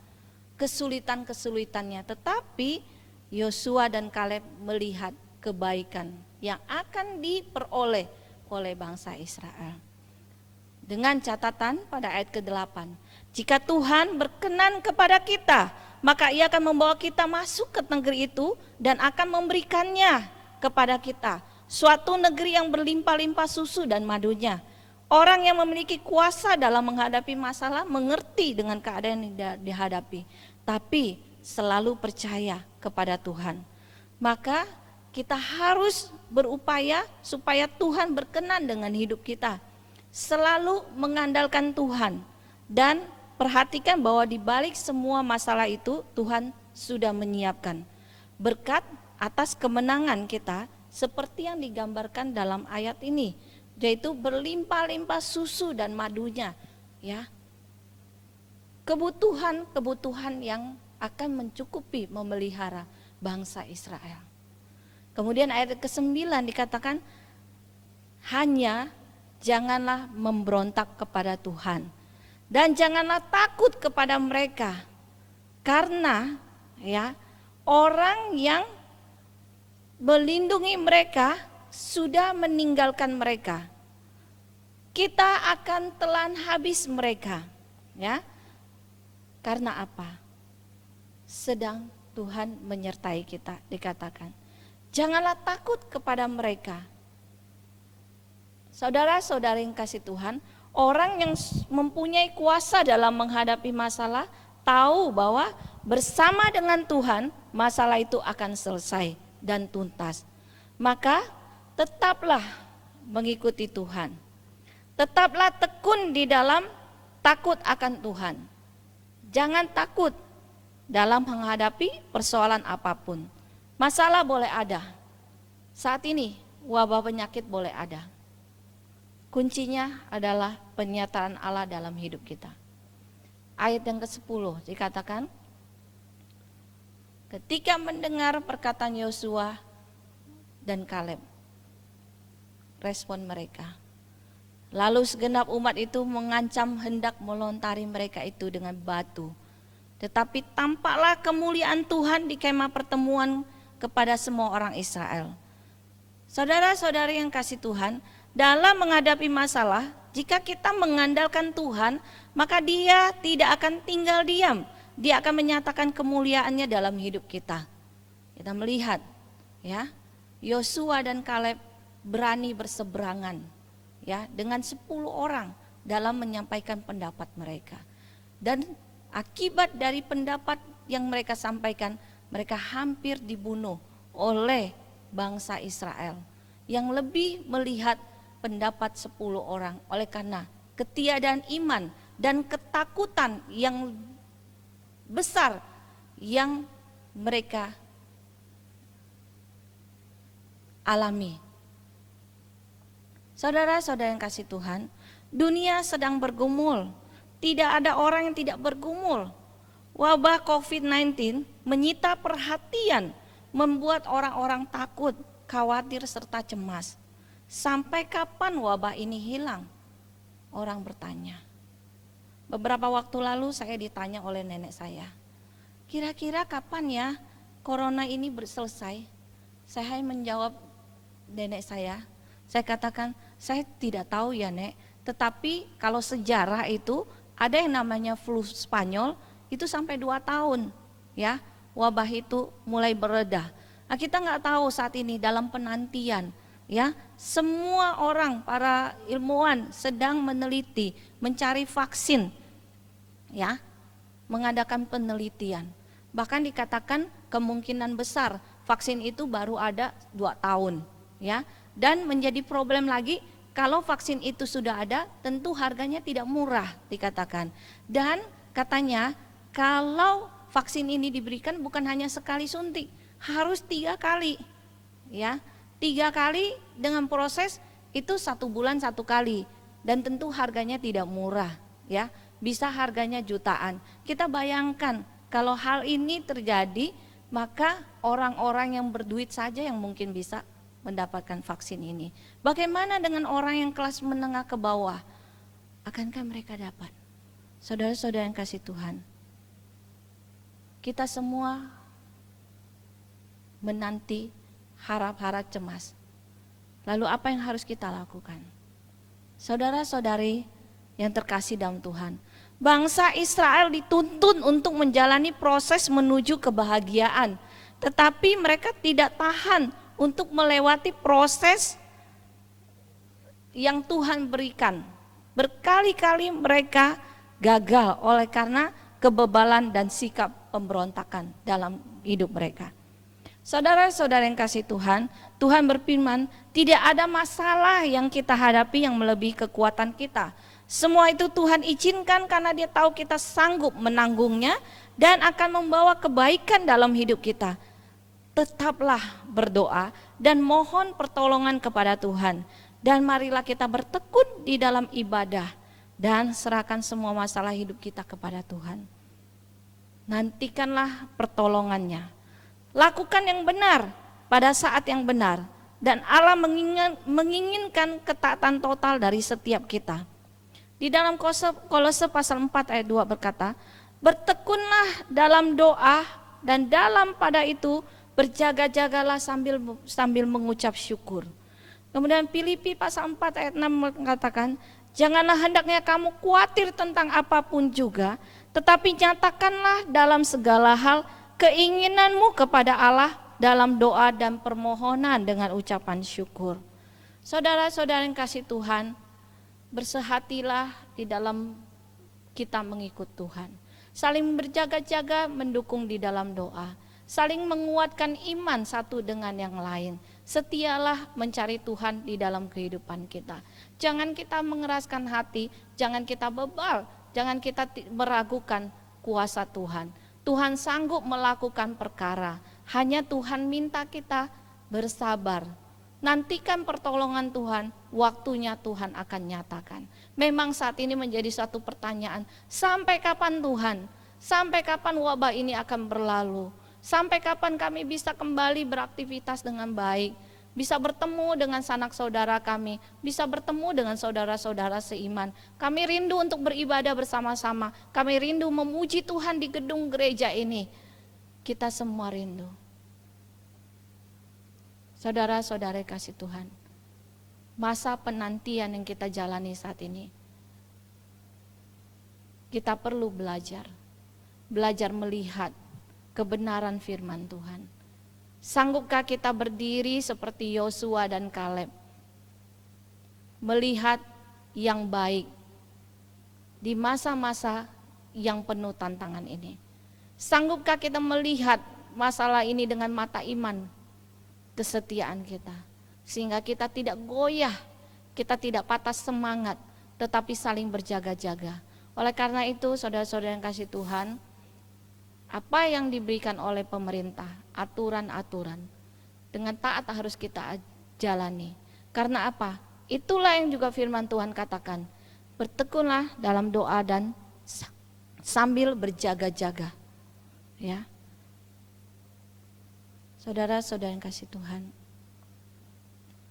kesulitan-kesulitannya. Tetapi Yosua dan Kaleb melihat kebaikan yang akan diperoleh oleh bangsa Israel. Dengan catatan pada ayat ke-8, jika Tuhan berkenan kepada kita, maka Ia akan membawa kita masuk ke negeri itu dan akan memberikannya kepada kita, suatu negeri yang berlimpah-limpah susu dan madunya. Orang yang memiliki kuasa dalam menghadapi masalah mengerti dengan keadaan yang dihadapi, tapi selalu percaya kepada Tuhan. Maka kita harus berupaya supaya Tuhan berkenan dengan hidup kita. Selalu mengandalkan Tuhan dan perhatikan bahwa di balik semua masalah itu Tuhan sudah menyiapkan berkat atas kemenangan kita seperti yang digambarkan dalam ayat ini, yaitu berlimpah-limpah susu dan madunya, ya. Kebutuhan yang akan mencukupi memelihara bangsa Israel. Kemudian ayat ke-9 dikatakan, hanya janganlah memberontak kepada Tuhan dan janganlah takut kepada mereka, karena ya orang yang melindungi mereka sudah meninggalkan mereka. Kita akan telan habis mereka, ya. Karena apa? Sedang Tuhan menyertai kita, dikatakan. Janganlah takut kepada mereka. Saudara-saudara yang kasih Tuhan, orang yang mempunyai kuasa dalam menghadapi masalah tahu bahwa bersama dengan Tuhan masalah itu akan selesai dan tuntas. Maka tetaplah mengikuti Tuhan. Tetaplah tekun di dalam takut akan Tuhan. Jangan takut dalam menghadapi persoalan apapun. Masalah boleh ada. Saat ini wabah penyakit boleh ada. Kuncinya adalah penyataan Allah dalam hidup kita. Ayat yang ke-10 dikatakan, ketika mendengar perkataan Yosua dan Kaleb, respon mereka. Lalu segenap umat itu mengancam hendak melontari mereka itu dengan batu. Tetapi tampaklah kemuliaan Tuhan di kemah pertemuan kepada semua orang Israel. Saudara-saudari yang kasih Tuhan, dalam menghadapi masalah, jika kita mengandalkan Tuhan, maka Dia tidak akan tinggal diam. Dia akan menyatakan kemuliaannya dalam hidup kita. Kita melihat, ya, Yosua dan Kaleb berani berseberangan, ya, dengan 10 orang dalam menyampaikan pendapat mereka. Dan akibat dari pendapat yang mereka sampaikan, mereka hampir dibunuh oleh bangsa Israel yang lebih melihat pendapat 10 orang oleh karena ketiadaan iman dan ketakutan yang besar yang mereka alami. Saudara-saudara yang kasih Tuhan, dunia sedang bergumul. Tidak ada orang yang tidak bergumul. Wabah COVID-19 menyita perhatian, membuat orang-orang takut, khawatir serta cemas. Sampai kapan wabah ini hilang? Orang bertanya. Beberapa waktu lalu saya ditanya oleh nenek saya, kira-kira kapan ya corona ini selesai? Saya menjawab nenek saya katakan, saya tidak tahu ya Nek, tetapi kalau sejarah itu ada yang namanya flu Spanyol, itu sampai 2 tahun, ya, wabah itu mulai bereda. Nah, kita nggak tahu saat ini dalam penantian, ya, semua orang, para ilmuwan sedang meneliti, mencari vaksin, ya, mengadakan penelitian. Bahkan dikatakan kemungkinan besar vaksin itu baru ada 2 tahun, ya, dan menjadi problem lagi kalau vaksin itu sudah ada, tentu harganya tidak murah dikatakan. Dan katanya kalau vaksin ini diberikan bukan hanya sekali suntik, harus 3 kali, ya, 3 kali dengan proses itu 1 bulan 1 kali, dan tentu harganya tidak murah, ya, bisa harganya jutaan. Kita bayangkan kalau hal ini terjadi, maka orang-orang yang berduit saja yang mungkin bisa mendapatkan vaksin ini. Bagaimana dengan orang yang kelas menengah ke bawah? Akankah mereka dapat? Saudara-saudara yang kasih Tuhan, kita semua menanti, harap-harap cemas. Lalu apa yang harus kita lakukan? Saudara-saudari yang terkasih dalam Tuhan, bangsa Israel dituntun untuk menjalani proses menuju kebahagiaan, tetapi mereka tidak tahan untuk melewati proses yang Tuhan berikan. Berkali-kali mereka gagal oleh karena kebebalan dan sikap pemberontakan dalam hidup mereka. Saudara-saudara yang kasih Tuhan, Tuhan berfirman, tidak ada masalah yang kita hadapi yang melebihi kekuatan kita. Semua itu Tuhan izinkan karena Dia tahu kita sanggup menanggungnya dan akan membawa kebaikan dalam hidup kita. Tetaplah berdoa dan mohon pertolongan kepada Tuhan. Dan marilah kita bertekun di dalam ibadah dan serahkan semua masalah hidup kita kepada Tuhan. Nantikanlah pertolongannya. Lakukan yang benar pada saat yang benar. Dan Allah menginginkan ketaatan total dari setiap kita. Di dalam Kolose pasal 4 ayat 2 berkata, bertekunlah dalam doa, dan dalam pada itu berjaga-jagalah sambil mengucap syukur. Kemudian Filipi pasal 4 ayat 6 mengatakan, janganlah hendaknya kamu khawatir tentang apapun juga, tetapi nyatakanlah dalam segala hal keinginanmu kepada Allah dalam doa dan permohonan dengan ucapan syukur. Saudara-saudara yang kasih Tuhan, bersehatilah di dalam kita mengikut Tuhan. Saling berjaga-jaga mendukung di dalam doa. Saling menguatkan iman satu dengan yang lain. Setialah mencari Tuhan di dalam kehidupan kita. Jangan kita mengeraskan hati, jangan kita bebal, jangan kita meragukan kuasa Tuhan. Tuhan sanggup melakukan perkara. Hanya Tuhan minta kita bersabar. Nantikan pertolongan Tuhan, waktunya Tuhan akan nyatakan. Memang saat ini menjadi satu pertanyaan, sampai kapan Tuhan? Sampai kapan wabah ini akan berlalu? Sampai kapan kami bisa kembali beraktivitas dengan baik? Bisa bertemu dengan sanak saudara kami, bisa bertemu dengan saudara-saudara seiman. Kami rindu untuk beribadah bersama-sama, kami rindu memuji Tuhan di gedung gereja ini. Kita semua rindu. Saudara-saudara kasih Tuhan, masa penantian yang kita jalani saat ini, kita perlu belajar melihat kebenaran firman Tuhan. Sanggupkah kita berdiri seperti Yosua dan Kaleb, melihat yang baik di masa-masa yang penuh tantangan ini? Sanggupkah kita melihat masalah ini dengan mata iman, kesetiaan kita, sehingga kita tidak goyah, kita tidak patah semangat, tetapi saling berjaga-jaga. Oleh karena itu, saudara-saudara yang kasih Tuhan, apa yang diberikan oleh pemerintah, aturan-aturan, dengan taat harus kita jalani. Karena apa? Itulah yang juga firman Tuhan katakan, bertekunlah dalam doa dan sambil berjaga-jaga. Ya. Saudara-saudara yang kasih Tuhan,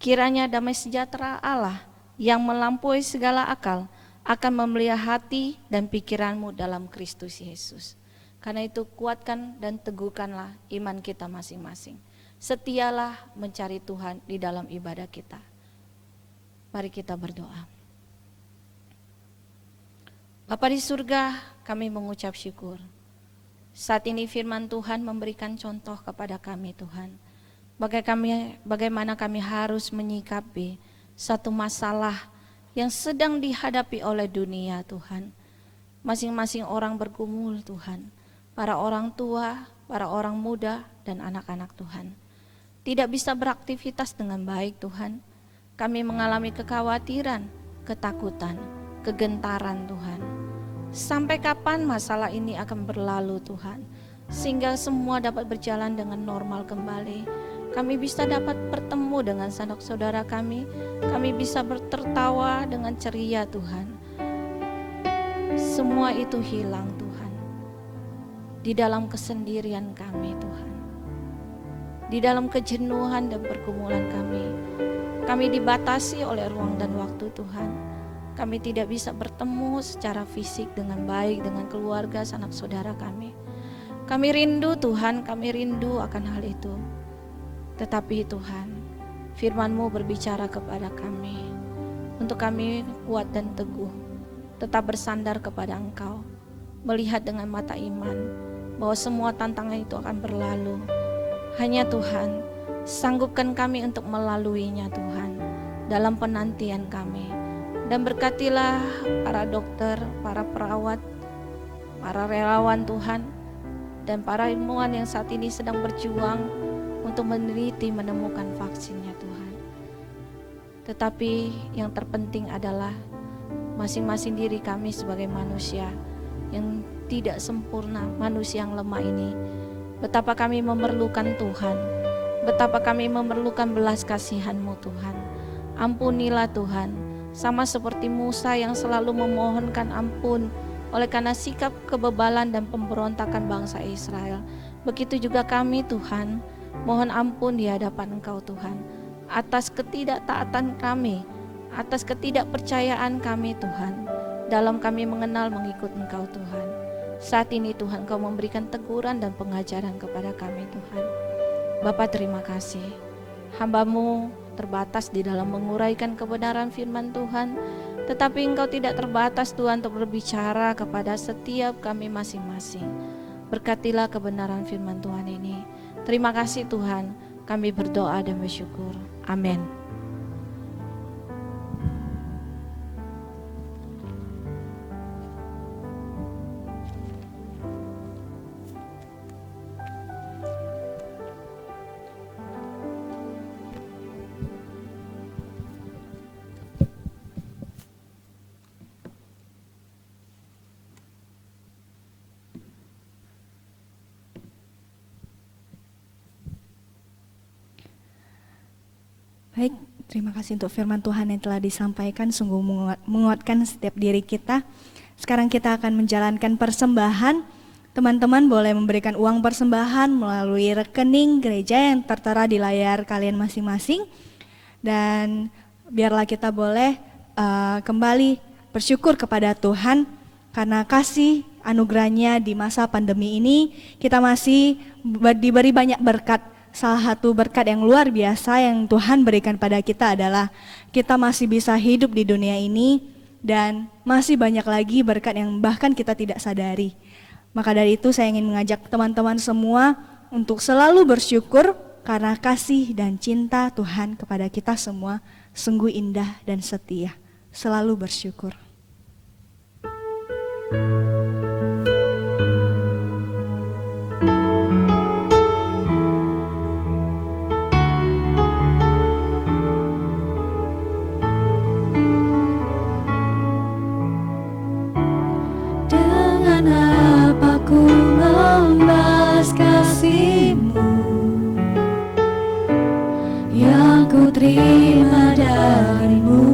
kiranya damai sejahtera Allah yang melampaui segala akal akan memelihara hati dan pikiranmu dalam Kristus Yesus. Karena itu kuatkan dan teguhkanlah iman kita masing-masing. Setialah mencari Tuhan di dalam ibadah kita. Mari kita berdoa. Bapa di surga, kami mengucap syukur. Saat ini firman Tuhan memberikan contoh kepada kami Tuhan. Bagaimana kami harus menyikapi satu masalah yang sedang dihadapi oleh dunia Tuhan. Masing-masing orang bergumul Tuhan. Para orang tua, para orang muda dan anak-anak Tuhan. Tidak bisa beraktivitas dengan baik Tuhan. Kami mengalami kekhawatiran, ketakutan, kegentaran Tuhan. Sampai kapan masalah ini akan berlalu Tuhan, sehingga semua dapat berjalan dengan normal kembali. Kami bisa dapat bertemu dengan sanak saudara kami bisa bertertawa dengan ceria Tuhan. Semua itu hilang Tuhan, di dalam kesendirian kami Tuhan, di dalam kejenuhan dan pergumulan kami dibatasi oleh ruang dan waktu Tuhan. Kami tidak bisa bertemu secara fisik dengan baik dengan keluarga sanak saudara kami. Kami rindu Tuhan, kami rindu akan hal itu. Tetapi Tuhan, firman-Mu berbicara kepada kami, untuk kami kuat dan teguh, tetap bersandar kepada Engkau, melihat dengan mata iman, bahwa semua tantangan itu akan berlalu. Hanya Tuhan, sanggupkan kami untuk melaluinya Tuhan, dalam penantian kami. Dan berkatilah para dokter, para perawat, para relawan Tuhan, dan para ilmuwan yang saat ini sedang berjuang untuk meneliti menemukan vaksinnya Tuhan. Tetapi yang terpenting adalah masing-masing diri kami sebagai manusia yang tidak sempurna, manusia yang lemah ini. Betapa kami memerlukan Tuhan, betapa kami memerlukan belas kasihan-Mu Tuhan. Ampunilah Tuhan. Sama seperti Musa yang selalu memohonkan ampun oleh karena sikap kebebalan dan pemberontakan bangsa Israel. Begitu juga kami Tuhan, mohon ampun di hadapan Engkau Tuhan, atas ketidaktaatan kami, atas ketidakpercayaan kami Tuhan, dalam kami mengenal mengikut Engkau Tuhan. Saat ini Tuhan, Kau memberikan teguran dan pengajaran kepada kami Tuhan. Bapa, terima kasih. Hamba-Mu terbatas di dalam menguraikan kebenaran firman Tuhan, tetapi Engkau tidak terbatas Tuhan untuk berbicara kepada setiap kami masing-masing. Berkatilah kebenaran firman Tuhan ini. Terima kasih Tuhan, kami berdoa dan bersyukur. Amin. Baik, terima kasih untuk firman Tuhan yang telah disampaikan, sungguh menguatkan setiap diri kita. Sekarang kita akan menjalankan persembahan. Teman-teman boleh memberikan uang persembahan melalui rekening gereja yang tertera di layar kalian masing-masing. Dan biarlah kita boleh kembali bersyukur kepada Tuhan karena kasih anugerahnya di masa pandemi ini. Kita masih diberi banyak berkat. Salah satu berkat yang luar biasa yang Tuhan berikan pada kita adalah kita masih bisa hidup di dunia ini dan masih banyak lagi berkat yang bahkan kita tidak sadari. Maka dari itu saya ingin mengajak teman-teman semua untuk selalu bersyukur karena kasih dan cinta Tuhan kepada kita semua sungguh indah dan setia. Selalu bersyukur. Terima darimu,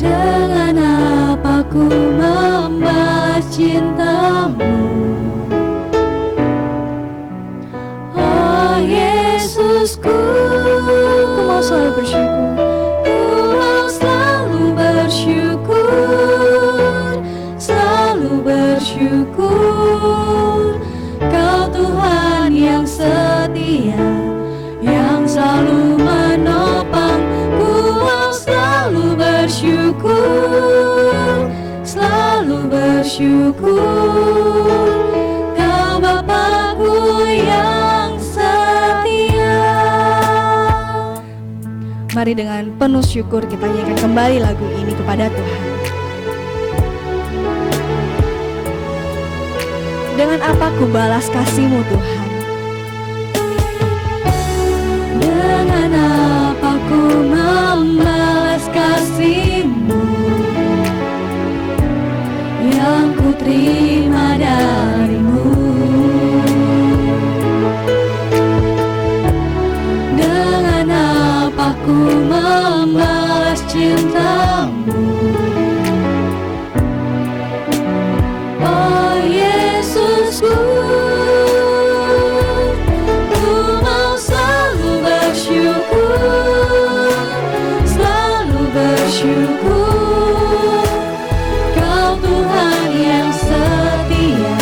dengan apa ku membalas cintamu. Oh Yesusku, ku mau selalu bersyukur, ku mau selalu bersyukur, selalu bersyukur. Kau Tuhan yang setia, yang selalu menopang. Ku mau selalu bersyukur, selalu bersyukur. Kau Bapakku yang setia. Mari dengan penuh syukur kita nyanyikan kembali lagu ini kepada Tuhan. Dengan apa ku balas kasih-Mu Tuhan? Dengan apa ku membalas kasih-Mu yang ku terima darimu? Dengan apa ku membalas cintamu? Oh Yesusku, ku mau selalu bersyukur, selalu bersyukur. Kau Tuhan yang setia,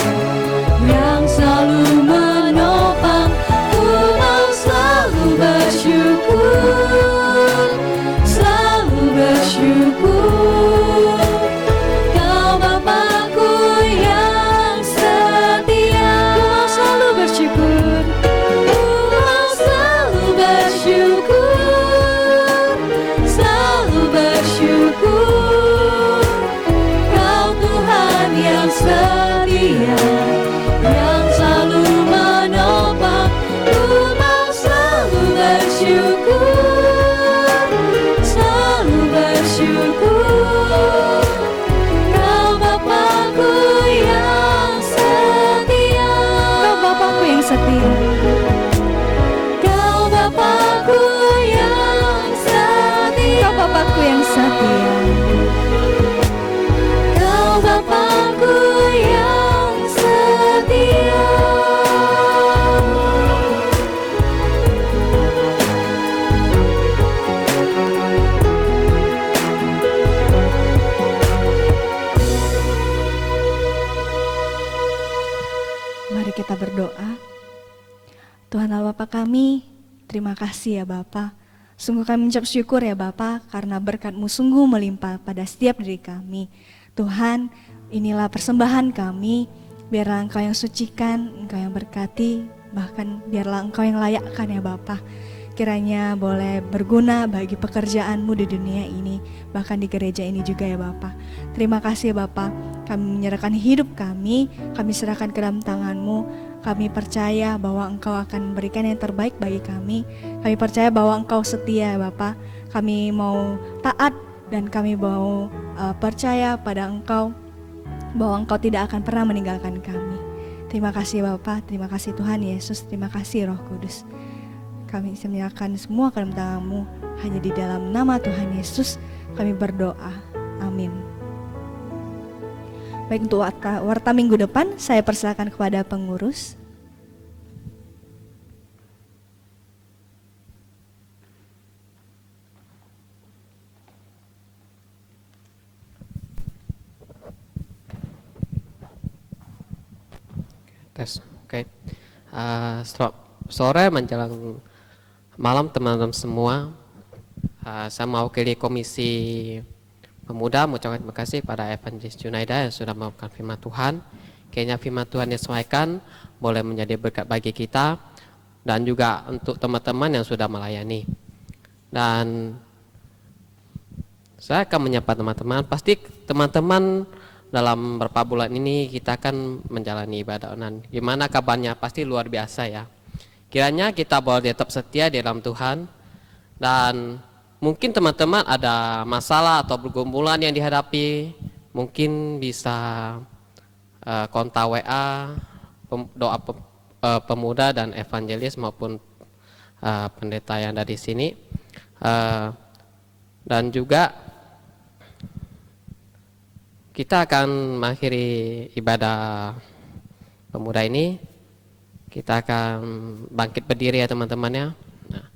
yang selalu menopang. Ku mau selalu bersyukur, selalu bersyukur. Tuhan Allah Bapa kami, terima kasih ya Bapa. Sungguh kami mengucap syukur ya Bapa, karena berkat-Mu sungguh melimpah pada setiap diri kami. Tuhan, inilah persembahan kami, biarlah Engkau yang sucikan, Engkau yang berkati, bahkan biarlah Engkau yang layakkan ya Bapa. Kiranya boleh berguna bagi pekerjaan-Mu di dunia ini, bahkan di gereja ini juga ya Bapa. Terima kasih ya Bapa, kami menyerahkan hidup kami serahkan ke dalam tangan-Mu. Kami percaya bahwa Engkau akan memberikan yang terbaik bagi kami. Kami percaya bahwa Engkau setia ya Bapa. Kami mau taat dan kami mau percaya pada Engkau, bahwa Engkau tidak akan pernah meninggalkan kami. Terima kasih Bapa, terima kasih Tuhan Yesus, terima kasih Roh Kudus. Kami menyerahkan semua ke dalam tangan-Mu, hanya di dalam nama Tuhan Yesus kami berdoa. Amin. Baik, untuk warta minggu depan saya persilakan kepada pengurus. Tes, oke. Selamat sore menjelang malam teman-teman semua. Saya mewakili Komisi Pemuda mengucapkan terima kasih pada Evangelis Junaida yang sudah membawakan firman Tuhan. Kayaknya firman Tuhan yang disampaikan boleh menjadi berkat bagi kita dan juga untuk teman-teman yang sudah melayani. Dan saya akan menyapa teman-teman. Pasti teman-teman dalam beberapa bulan ini kita akan menjalani ibadah online. Gimana kabarnya? Pasti luar biasa ya. Kiranya kita boleh tetap setia di dalam Tuhan. Dan mungkin teman-teman ada masalah atau pergumulan yang dihadapi, mungkin bisa kontak WA doa pemuda dan evangelis maupun pendeta yang ada di sini. Dan juga kita akan mengakhiri ibadah pemuda ini. Kita akan bangkit berdiri ya teman-teman ya. Nah,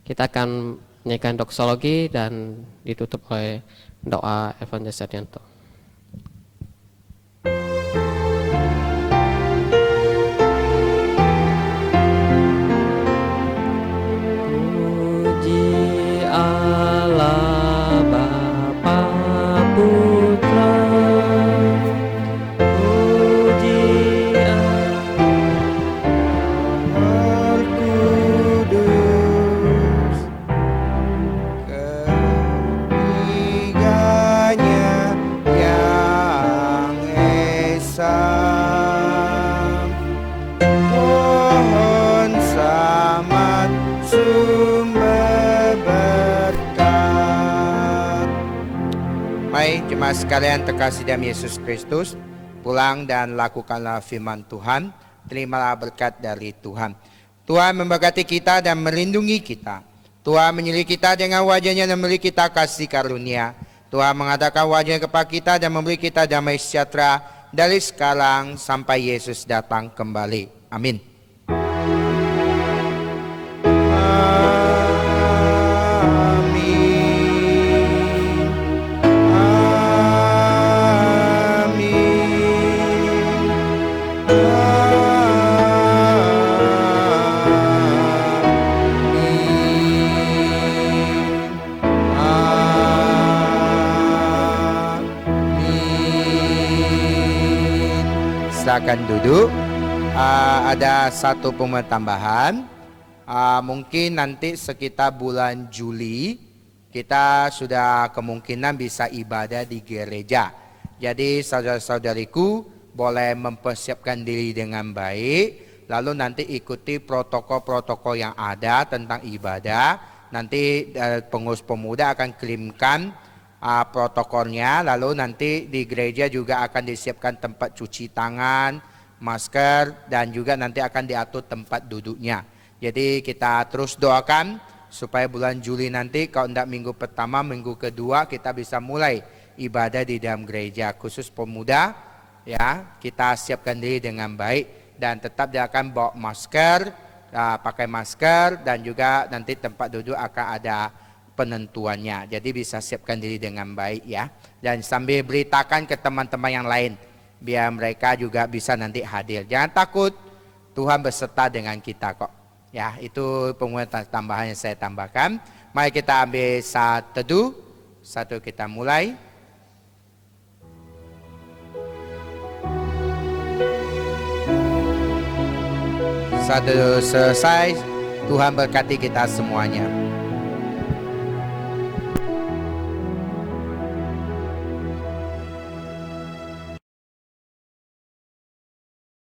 kita akan menyanyikan doksologi dan ditutup oleh doa Evangelis Sarjanto. Puji Allah Bapa Putra, puji Allah Kudus, ketiganya yang esa. Pohon selamat sumber berkat. Baik, jemaat sekalian terkasih dalam Yesus Kristus, pulang dan lakukanlah firman Tuhan. Terimalah berkat dari Tuhan. Tuhan memberkati kita dan melindungi kita. Tuhan menyelimuti kita dengan wajah-Nya dan memberi kita kasih karunia. Tuhan mengadakan wajah-Nya kepada kita dan memberi kita damai sejahtera dari sekarang sampai Yesus datang kembali. Amin. Silakan duduk. Ada satu pengumuman tambahan. Mungkin nanti sekitar bulan Juli kita sudah kemungkinan bisa ibadah di gereja. Jadi saudara-saudariku boleh mempersiapkan diri dengan baik. Lalu nanti ikuti protokol-protokol yang ada tentang ibadah. Nanti pengurus pemuda akan kirimkan protokolnya. Lalu nanti di gereja juga akan disiapkan tempat cuci tangan, masker, dan juga nanti akan diatur tempat duduknya. Jadi kita terus doakan supaya bulan Juli nanti kalau tidak minggu pertama, minggu kedua kita bisa mulai ibadah di dalam gereja khusus pemuda. Ya, kita siapkan diri dengan baik dan tetap dia akan bawa masker, pakai masker, dan juga nanti tempat duduk akan ada penentuannya. Jadi bisa siapkan diri dengan baik ya. Dan sambil beritakan ke teman-teman yang lain biar mereka juga bisa nanti hadir. Jangan takut, Tuhan beserta dengan kita kok. Ya, itu pengumuman tambahan yang saya tambahkan. Mari kita ambil saat teduh. Satu, kita mulai. Satu selesai. Tuhan berkati kita semuanya.